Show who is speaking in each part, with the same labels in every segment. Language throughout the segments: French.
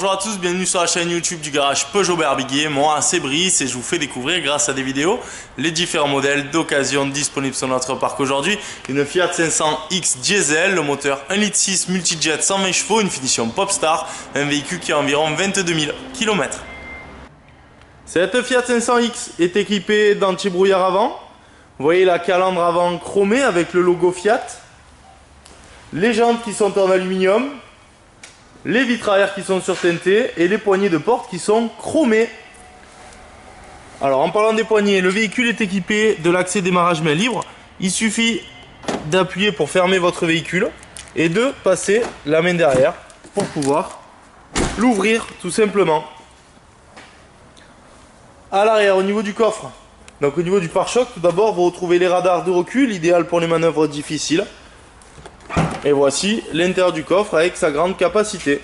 Speaker 1: Bonjour à tous, bienvenue sur la chaîne YouTube du garage Peugeot Berbier. Moi c'est Brice et je vous fais découvrir grâce à des vidéos les différents modèles d'occasion disponibles sur notre parc aujourd'hui. Une Fiat 500X Diesel, le moteur 1,6 litre multijet 120 chevaux, une finition Popstar, un véhicule qui a environ 22 000 km. Cette Fiat 500X est équipée d'anti-brouillard avant. Vous voyez la calandre avant chromée avec le logo Fiat. Les jantes qui sont en aluminium. Les vitres arrière qui sont surteintées et les poignées de porte qui sont chromées. Alors en parlant des poignées, le véhicule est équipé de l'accès démarrage main libre. Il suffit d'appuyer pour fermer votre véhicule et de passer la main derrière pour pouvoir l'ouvrir tout simplement. À l'arrière, au niveau du coffre, donc au niveau du pare-choc, tout d'abord vous retrouvez les radars de recul, idéal pour les manœuvres difficiles. Et voici l'intérieur du coffre avec sa grande capacité.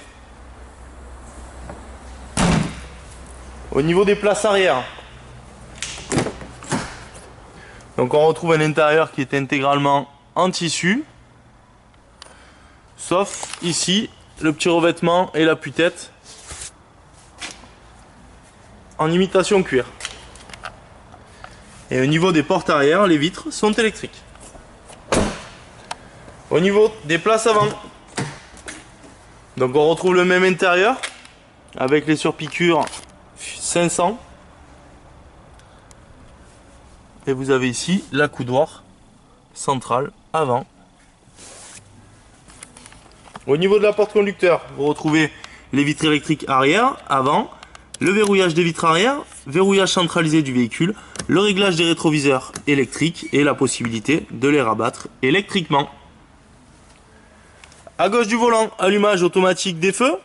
Speaker 1: Au niveau des places arrière, donc on retrouve un intérieur qui est intégralement en tissu, sauf ici le petit revêtement et l'appui-tête en imitation cuir. Et au niveau des portes arrière, les vitres sont électriques. Au niveau des places avant, donc on retrouve le même intérieur avec les surpiqûres 500 et vous avez ici la coudoir centrale avant. Au niveau de la porte conducteur, vous retrouvez les vitres électriques arrière, avant, le verrouillage des vitres arrière, verrouillage centralisé du véhicule, le réglage des rétroviseurs électriques et la possibilité de les rabattre électriquement. À gauche du volant, allumage automatique des feux,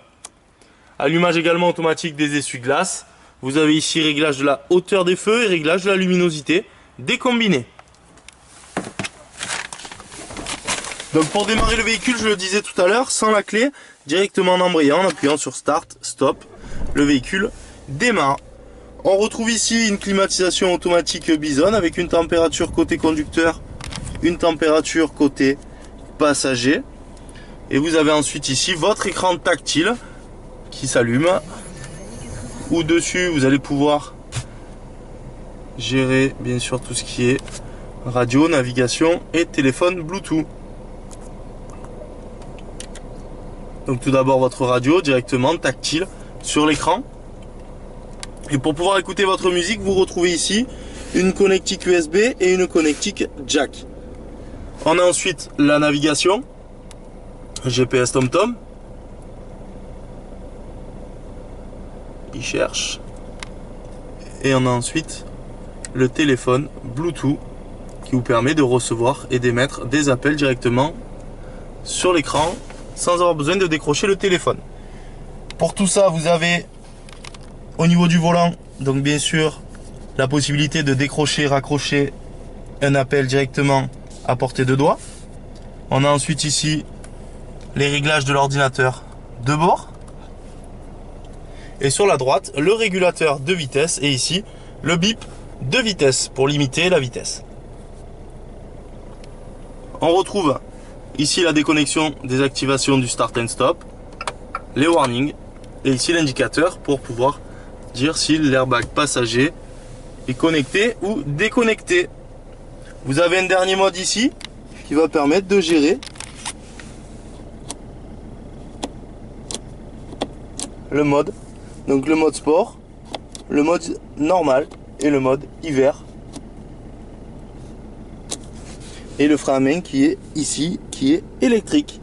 Speaker 1: allumage également automatique des essuie-glaces. Vous avez ici réglage de la hauteur des feux et réglage de la luminosité des combinés. Donc pour démarrer le véhicule, je le disais tout à l'heure, sans la clé, directement en embrayant, en appuyant sur Start, Stop, le véhicule démarre. On retrouve ici une climatisation automatique Bison avec une température côté conducteur, une température côté passager. Et vous avez ensuite ici votre écran tactile qui s'allume. Ou dessus, vous allez pouvoir gérer bien sûr tout ce qui est radio, navigation et téléphone Bluetooth. Donc tout d'abord votre radio directement tactile sur l'écran. Et pour pouvoir écouter votre musique, vous retrouvez ici une connectique USB et une connectique jack. On a ensuite la navigation. GPS TomTom. Il cherche. Et on a ensuite le téléphone Bluetooth qui vous permet de recevoir et d'émettre des appels directement sur l'écran sans avoir besoin de décrocher le téléphone. Pour tout ça, vous avez au niveau du volant, donc bien sûr, la possibilité de décrocher, raccrocher un appel directement à portée de doigt. On a ensuite ici les réglages de l'ordinateur de bord. Et sur la droite, le régulateur de vitesse et ici, le bip de vitesse pour limiter la vitesse. On retrouve ici la déconnexion des activations du Start and Stop, les warnings et ici l'indicateur pour pouvoir dire si l'airbag passager est connecté ou déconnecté. Vous avez un dernier mode ici qui va permettre de gérer le mode, donc le mode sport, le mode normal et le mode hiver. Et le frein à main qui est ici, qui est électrique.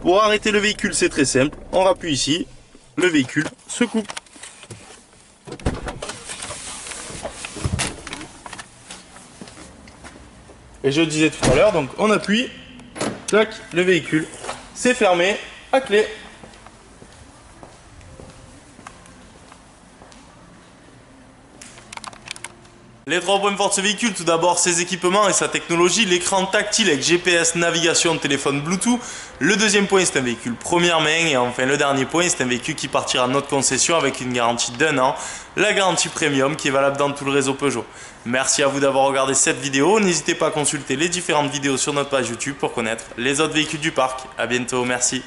Speaker 1: Pour arrêter le véhicule, c'est très simple. On appuie ici, le véhicule se coupe. Et je le disais tout à l'heure, donc on appuie, clac, le véhicule, c'est fermé à clé. Les 3 points forts de ce véhicule, tout d'abord ses équipements et sa technologie, l'écran tactile avec GPS, navigation, téléphone Bluetooth. Le deuxième point, c'est un véhicule première main. Et enfin le dernier point, c'est un véhicule qui partira de notre concession avec une garantie d'1 an. La garantie premium qui est valable dans tout le réseau Peugeot. Merci à vous d'avoir regardé cette vidéo. N'hésitez pas à consulter les différentes vidéos sur notre page YouTube pour connaître les autres véhicules du parc. A bientôt, merci.